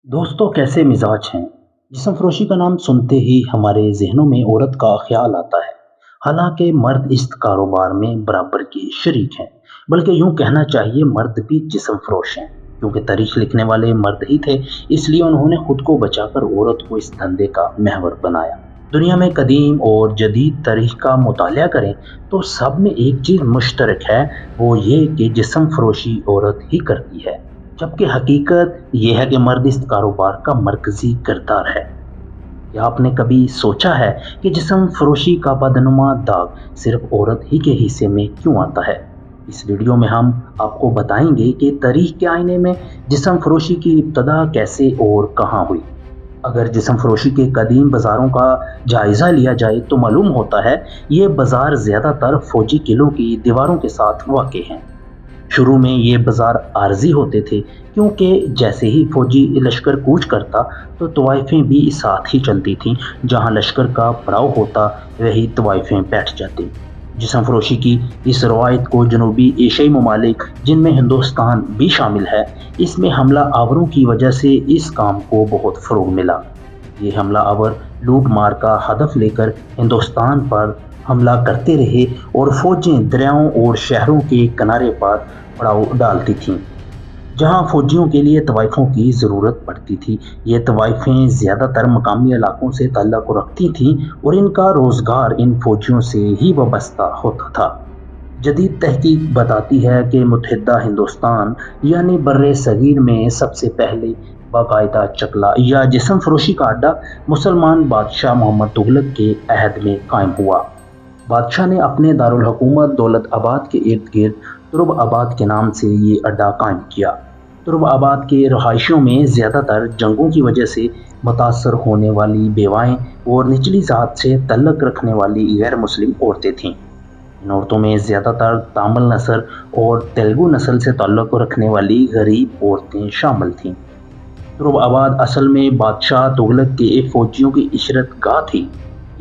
दोस्तों कैसे मिजाज हैं। जिस्म फरोशी का नाम सुनते ही हमारे जहनों में औरत का ख्याल आता है। हालांकि मर्द इस कारोबार में बराबर की शरीक हैं, बल्कि यूं कहना चाहिए मर्द भी जिस्म फरोश हैं। क्योंकि तारीख लिखने वाले मर्द ही थे, इसलिए उन्होंने खुद को बचाकर औरत को इस धंधे का महवर बनाया। दुनिया में कदीम और जदीद तारीख का मुतालिया करें तो सब में एक चीज़ मुश्तरक है, वो ये कि जिस्म फरोशी औरत ही करती है। जबकि हकीकत यह है कि मर्द इस कारोबार का मरकजी किरदार है। क्या आपने कभी सोचा है कि जिस्म फरोशी का बदनुमा दाग सिर्फ औरत ही के हिस्से में क्यों आता है? इस वीडियो में हम आपको बताएंगे कि तारीख के आईने में जिस्म फरोशी की इब्तदा कैसे और कहाँ हुई। अगर जिस्म फरोशी के कदीम बाज़ारों का जायज़ा लिया जाए तो मालूम होता है ये बाज़ार ज़्यादातर फौजी किलों की दीवारों के साथ वाक़ हैं। शुरू में ये बाज़ार आर्जी होते थे, क्योंकि जैसे ही फौजी लश्कर कूच करता तो तवाइफें भी साथ ही चलती थीं। जहां लश्कर का पड़ाव होता वही तवाइफें बैठ जाती। जिस्म फरोशी की इस रवायत को जनूबी एशियाई ममालिक, जिनमें हिंदुस्तान भी शामिल है, इसमें हमला आवरों की वजह से इस काम को बहुत फ़रोग मिला। ये हमला आवर लूट मार का हदफ लेकर हिंदुस्तान पर हमला करते रहे और फौजें दरियाओं और शहरों के किनारे पर पड़ाव डालती थीं, जहां फौजियों के लिए तवाइफों की ज़रूरत पड़ती थी। ये तवाइफें ज़्यादातर मकामी इलाकों से ताल्लुक़ रखती थीं और इनका रोज़गार इन फौजियों से ही वाबस्ता होता था। जदीद तहकीक बताती है कि मुत्तहिदा हिंदुस्तान यानी बर्रे सगीर में सबसे पहले बाकायदा चकला या जिस्म फरोशी का अड्डा मुसलमान बादशाह मोहम्मद तुगलक के अहद में कायम हुआ। बादशाह ने अपने दारुल हुकूमत दौलत आबाद के इर्द गिर्द तुर्ब आबाद के नाम से ये अड्डा कायम किया। तुर्ब आबाद के रहायशियों में ज़्यादातर जंगों की वजह से मुतासर होने वाली बेवाएं और निचली ज़ात से तल्लक रखने वाली गैर मुस्लिम औरतें थीं। इन औरतों में ज़्यादातर तामिल नस्ल और तेलुगु नस्ल से ताल्लुक़ रखने वाली गरीब औरतें शामिल थीं। तुर्ब आबाद असल में बादशाह तुगलक के फौजियों की इशरत गाह थी।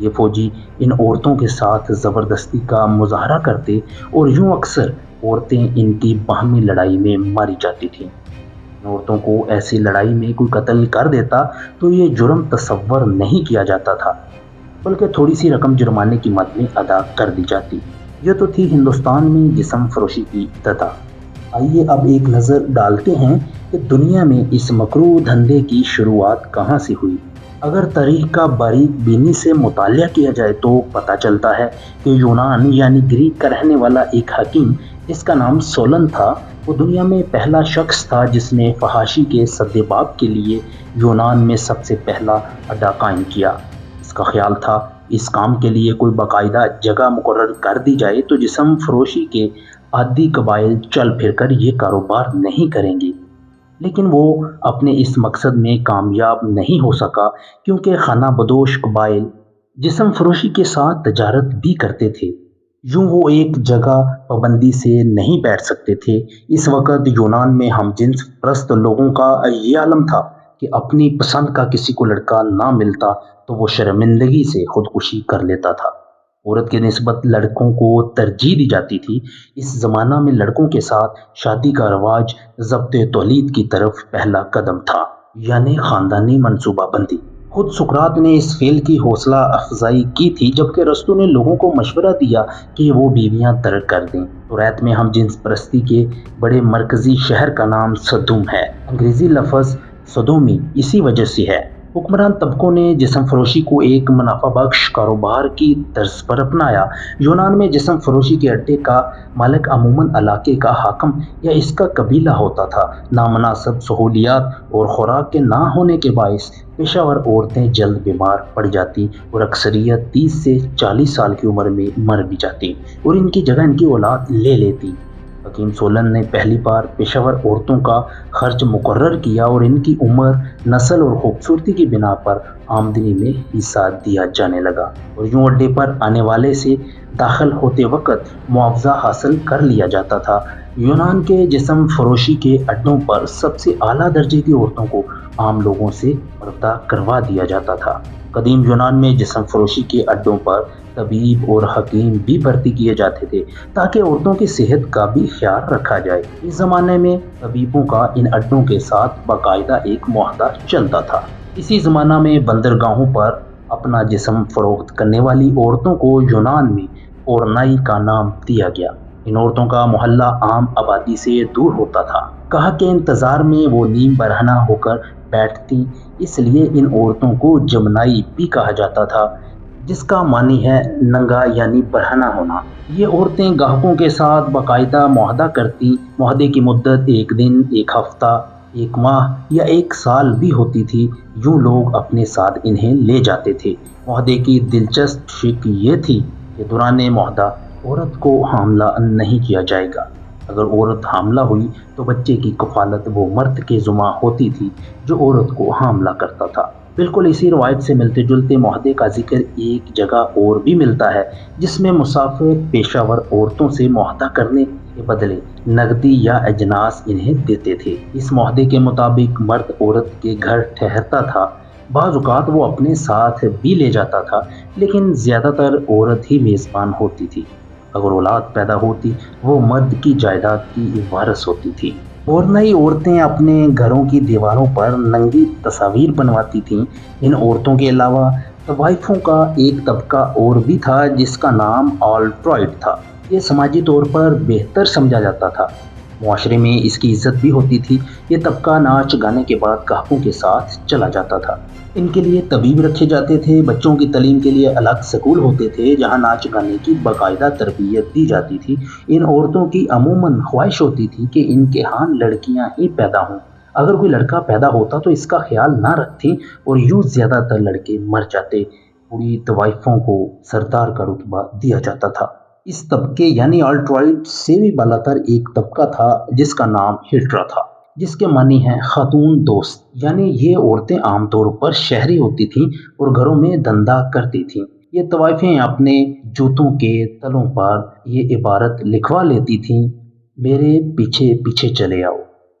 ये फौजी इन औरतों के साथ ज़बरदस्ती का मुजाहरा करते और यूं अक्सर औरतें इनकी बाहमी लड़ाई में मारी जाती थीं। इन औरतों को ऐसी लड़ाई में कोई कत्ल कर देता तो ये जुर्म तसव्वुर नहीं किया जाता था, बल्कि थोड़ी सी रकम जुर्माने की मद में अदा कर दी जाती। ये तो थी हिंदुस्तान में जिस्म फरोशी की इब्तिदा। आइए अब एक नज़र डालते हैं कि दुनिया में इस मकरूह धंधे की शुरुआत कहाँ से हुई। अगर तारीख का बारीक बीनी से मुतालिया किया जाए तो पता चलता है कि यूनान यानी ग्रीक का रहने वाला एक हकीम, इसका नाम सोलन था, वो दुनिया में पहला शख्स था जिसने फहाशी के सद्देबाब के लिए यूनान में सबसे पहला अड्डा कायम किया। इसका ख्याल था इस काम के लिए कोई बाकायदा जगह मुकर्रर कर दी जाए तो जिस्म फरोशी के आदि कबाइल चल फिर कर ये कारोबार नहीं करेंगे। लेकिन वो अपने इस मकसद में कामयाब नहीं हो सका, क्योंकि खाना बदोश कबाइल जिस्म फरोशी के साथ तजारत भी करते थे। यूं वो एक जगह पाबंदी से नहीं बैठ सकते थे। इस वक्त यूनान में हम जिन्स परस्त लोगों का ये आलम था कि अपनी पसंद का किसी को लड़का ना मिलता तो वो शर्मिंदगी से खुदकुशी कर लेता था। औरत के निस्बत लड़कों को तरजीह दी जाती थी। इस ज़माना में लड़कों के साथ शादी का रवाज ज़ब्ते तौलीद की तरफ पहला कदम था, यानी ख़ानदानी मनसूबाबंदी। खुद सुकरात ने इस फेल की हौसला अफजाई की थी, जबकि अरस्तू ने लोगों को मशवरा दिया कि वो बीवियां तर्क कर दें। तौरात में हम जिन्स परस्ती के बड़े मरकजी शहर का नाम सदूम है। अंग्रेज़ी लफ्ज़ सदोमी इसी वजह से है। हुक्मरान तबकों ने जिस्म फरोशी को एक मुनाफा बख्श कारोबार की तर्ज पर अपनाया। यूनान में जिस्म फरोशी के अड्डे का मालिक अमूमन इलाके का हाकिम या इसका कबीला होता था। नामनासब सहूलियात और खुराक के ना होने के बायस पेशावर औरतें जल्द बीमार पड़ जाती और अक्सरियत 30 से 40 साल की उम्र में मर भी जाती और इनकी जगह इनकी औलाद ले लेती। हकीम सोलन ने पहली बार पेशावर औरतों का खर्च मुकर्रर किया और इनकी उम्र, नस्ल और खूबसूरती की बिना पर आमदनी में हिस्सा दिया जाने लगा और यूं अड्डे पर आने वाले से दाखिल होते वक्त मुआवजा हासिल कर लिया जाता था। यूनान के जिस्म फरोशी के अड्डों पर सबसे आला दर्जे की औरतों को عام لوگوں سے پردہ کروا دیا جاتا تھا۔ قدیم یونان میں جسم فروشی کے اڈوں پر طبیب اور حکیم بھی بھرتی کیے جاتے تھے تاکہ عورتوں کی صحت کا بھی خیال رکھا جائے۔ اس زمانے میں طبیبوں کا ان اڈوں کے ساتھ باقاعدہ ایک معاہدہ چلتا تھا۔ اسی زمانہ میں بندرگاہوں پر اپنا جسم فروخت کرنے والی عورتوں کو یونان میں اورنائی کا نام دیا گیا۔ ان عورتوں کا محلہ عام آبادی سے دور ہوتا تھا۔ کہا کہ انتظار میں وہ نیم برہنہ ہو کر بیٹھتی، اس لیے ان عورتوں کو جمنائی بھی کہا جاتا تھا، جس کا معنی ہے ننگا یعنی برہنہ ہونا۔ یہ عورتیں گاہکوں کے ساتھ باقاعدہ معاہدہ کرتی۔ معاہدے کی مدت ایک دن، ایک ہفتہ، ایک ماہ یا ایک سال بھی ہوتی تھی۔ یوں لوگ اپنے ساتھ انہیں لے جاتے تھے۔ معاہدے کی دلچسپ شق یہ تھی کہ دوران معاہدہ عورت کو حاملہ نہیں کیا جائے گا۔ اگر عورت حاملہ ہوئی تو بچے کی کفالت وہ مرد کے ذمہ ہوتی تھی جو عورت کو حاملہ کرتا تھا۔ بالکل اسی روایت سے ملتے جلتے معاہدے کا ذکر ایک جگہ اور بھی ملتا ہے، جس میں مسافر پیشہ ور عورتوں سے معاہدہ کرنے کے بدلے نقدی یا اجناس انہیں دیتے تھے۔ اس معاہدے کے مطابق مرد عورت کے گھر ٹھہرتا تھا۔ بعض اوقات وہ اپنے ساتھ بھی لے جاتا تھا، لیکن زیادہ تر عورت ہی میزبان ہوتی تھی۔ اگر اولاد پیدا ہوتی وہ مرد کی جائیداد کی وارث ہوتی تھی۔ اور نئی عورتیں اپنے گھروں کی دیواروں پر ننگی تصاویر بنواتی تھیں۔ ان عورتوں کے علاوہ طوائفوں کا ایک طبقہ اور بھی تھا جس کا نام آلٹرائڈ تھا۔ یہ سماجی طور پر بہتر سمجھا جاتا تھا، معاشرے میں اس کی عزت بھی ہوتی تھی۔ یہ طبقہ ناچ گانے کے بعد گاہکوں کے ساتھ چلا جاتا تھا۔ ان کے لیے طبیب رکھے جاتے تھے۔ بچوں کی تعلیم کے لیے الگ سکول ہوتے تھے جہاں ناچ گانے کی باقاعدہ تربیت دی جاتی تھی۔ ان عورتوں کی عموماً خواہش ہوتی تھی کہ ان کے ہاں لڑکیاں ہی پیدا ہوں۔ اگر کوئی لڑکا پیدا ہوتا تو اس کا خیال نہ رکھتی اور یوں زیادہ تر لڑکے مر جاتے۔ پوری طوائفوں کو سردار کا رتبہ دیا جاتا تھا۔ اس طبقے یعنی آلٹرائڈ سے بھی بالاتر ایک طبقہ تھا جس کا نام ہیٹرا تھا، جس کے معنی ہے خاتون دوست۔ یعنی یہ عورتیں عام طور پر شہری ہوتی تھیں اور گھروں میں دھندا کرتی تھیں۔ یہ طوائفیں اپنے جوتوں کے تلوں پر یہ عبارت لکھوا لیتی تھیں، میرے پیچھے پیچھے چلے آؤ۔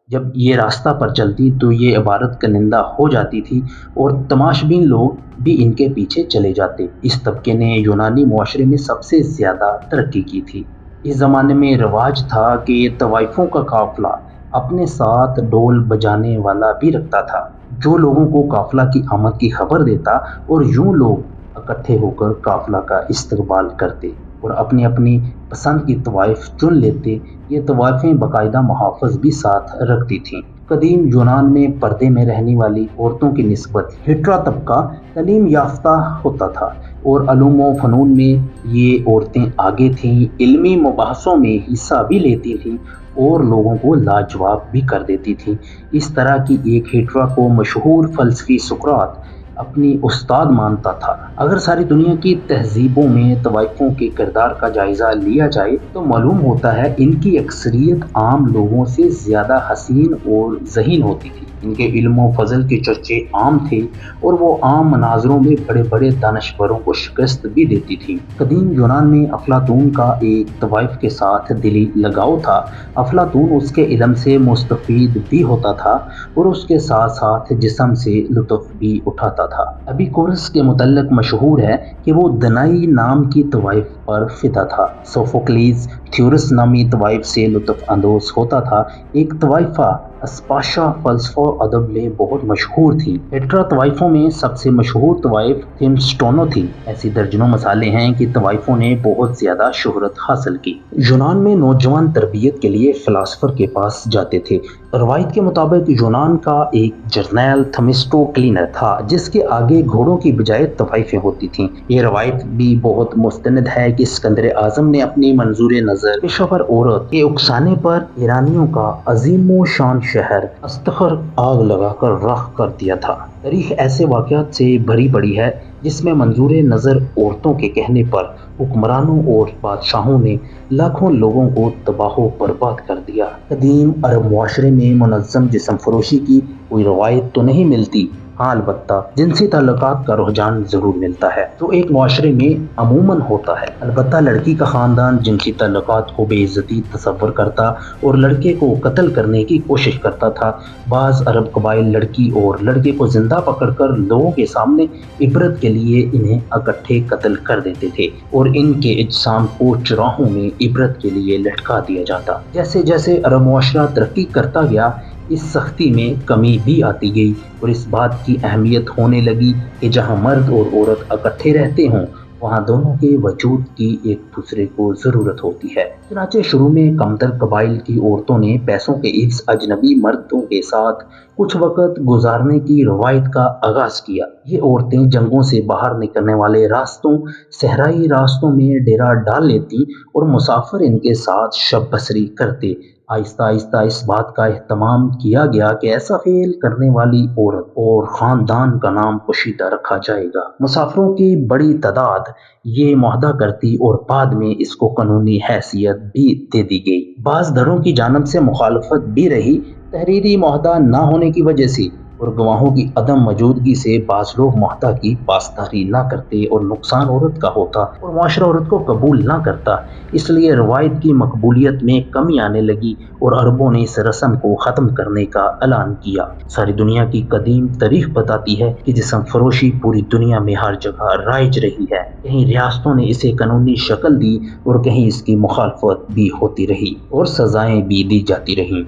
جب یہ راستہ پر چلتی تو یہ عبارت کلندہ ہو جاتی تھی اور تماشبین لوگ بھی ان کے پیچھے چلے جاتے۔ اس طبقے نے یونانی معاشرے میں سب سے زیادہ ترقی کی تھی۔ اس زمانے میں رواج تھا کہ طوائفوں کا قافلہ اپنے ساتھ ڈول بجانے والا بھی رکھتا تھا جو لوگوں کو قافلہ کی آمد کی خبر دیتا، اور یوں لوگ اکٹھے ہو کر قافلہ کا استقبال کرتے اور اپنی اپنی پسند کی طوائف چن لیتے۔ یہ طوائفیں باقاعدہ محافظ بھی ساتھ رکھتی تھیں۔ قدیم یونان میں پردے میں رہنے والی عورتوں کی نسبت ہیٹرا طبقہ تعلیم یافتہ ہوتا تھا اور علوم و فنون میں یہ عورتیں آگے تھیں۔ علمی مباحثوں میں حصہ بھی لیتی تھیں اور لوگوں کو لاجواب بھی کر دیتی تھیں۔ اس طرح کی ایک ہیٹرا کو مشہور فلسفی سقراط اپنی استاد مانتا تھا۔ اگر ساری دنیا کی تہذیبوں میں طوائفوں کے کردار کا جائزہ لیا جائے تو معلوم ہوتا ہے ان کی اکثریت عام لوگوں سے زیادہ حسین اور ذہین ہوتی تھی۔ ان کے علم و فضل کے چرچے عام تھے اور وہ عام مناظروں میں بڑے بڑے دانشوروں کو شکست بھی دیتی تھیں۔ قدیم یونان میں افلاطون کا ایک طوائف کے ساتھ دلی لگاؤ تھا۔ افلاطون اس کے علم سے مستفید بھی ہوتا تھا اور اس کے ساتھ ساتھ جسم سے لطف بھی اٹھاتا تھا۔ ایپیکورس کے متعلق مشہور ہے کہ وہ دنائی نام کی طوائف پر فدا تھا۔ سوفوکلیز تھیورس نامی طوائف سے لطف اندوز ہوتا تھا۔ ایک طوائفہ اسپاشا فلسفہ و ادب میں بہت مشہور تھی۔ ہیٹرا طوائفوں میں سب سے مشہور طوائف تھیمسٹونو تھی۔ ایسی درجنوں مثالیں ہیں کہ طوائفوں نے بہت زیادہ شہرت حاصل کی۔ یونان میں نوجوان تربیت کے لیے فلاسفر کے پاس جاتے تھے۔ روایت کے مطابق یونان کا ایک جرنیل تھمیسٹوکلینر تھا جس کے آگے گھوڑوں کی بجائے طوائفیں ہوتی تھیں۔ یہ روایت بھی بہت مستند ہے کہ اسکندر اعظم نے اپنی منظور نظر پیشہ ور عورت کے اکسانے پر ایرانیوں کا عظیم و شان شہر استخر آگ لگا کر راکھ کر دیا تھا۔ تاریخ ایسے واقعات سے بھری پڑی ہے جس میں منظور نظر عورتوں کے کہنے پر حکمرانوں اور بادشاہوں نے لاکھوں لوگوں کو تباہ و برباد کر دیا۔ قدیم عرب معاشرے میں منظم جسم فروشی کی कोई रवायत तो नहीं मिलती। हाँ, अलबत्ता जिनसी ताल्लुकात का रुझान ज़रूर मिलता है जो एक मुआशरे में अमूमन होता है। अलबत्ता लड़की का ख़ानदान जिनसी ताल्लुकात को बेइज्जती तसव्वुर करता और लड़के को कत्ल करने की कोशिश करता था। बाज़ अरब कबाइल लड़की और लड़के को जिंदा पकड़कर लोगों के सामने इबरत के लिए इन्हें इकट्ठे कत्ल कर देते थे और इनके इज्साम को चौराहों में इबरत के लिए लटका दिया जाता। जैसे जैसे अरब मुआशरा तरक्की करता गया, इस सख्ती में कमी भी आती गई और इस बात की अहमियत होने लगी कि जहाँ मर्द और औरत इकट्ठे रहते हों वहाँ दोनों के वजूद की एक दूसरे को ज़रूरत होती है। चुनांचे शुरू में कमतर कबाइल की औरतों ने पैसों के इस अजनबी मर्दों के साथ कुछ वक्त गुजारने की रवायत का आगाज किया। ये औरतें जंगों से बाहर निकलने वाले रास्तों, सहराई रास्तों में डेरा डाल लेती और मुसाफिर इनके साथ शब बसरी करते। आहिस्ता आहिस्ता इस बात का एहतमाम किया गया कि ऐसा फेल करने वाली औरत और ख़ानदान का नाम पोशीदा रखा जाएगा। मुसाफिरों की बड़ी तादाद ये मुआहदा करती और बाद में इसको कानूनी हैसियत भी दे दी गई। बाज़ दरों की जानिब से मुखालफत भी रही। तहरीरी मुआहदा न होने की वजह से और गवाहों की अदम मौजूदगी से बाज़ लोग मुआहदा की पासदारी ना करते और नुकसान औरत का होता और मुआशरा औरत को कबूल ना करता। इसलिए रवायत की मकबूलियत में कमी आने लगी और अरबों ने इस रस्म को ख़त्म करने का ऐलान किया। सारी दुनिया की कदीम तारीख बताती है कि जिस्म फरोशी पूरी दुनिया में हर जगह राइज रही है। कहीं रियासतों ने इसे कानूनी शक्ल दी और कहीं इसकी मुखालफत भी होती रही और सजाएं भी दी जाती रहीं।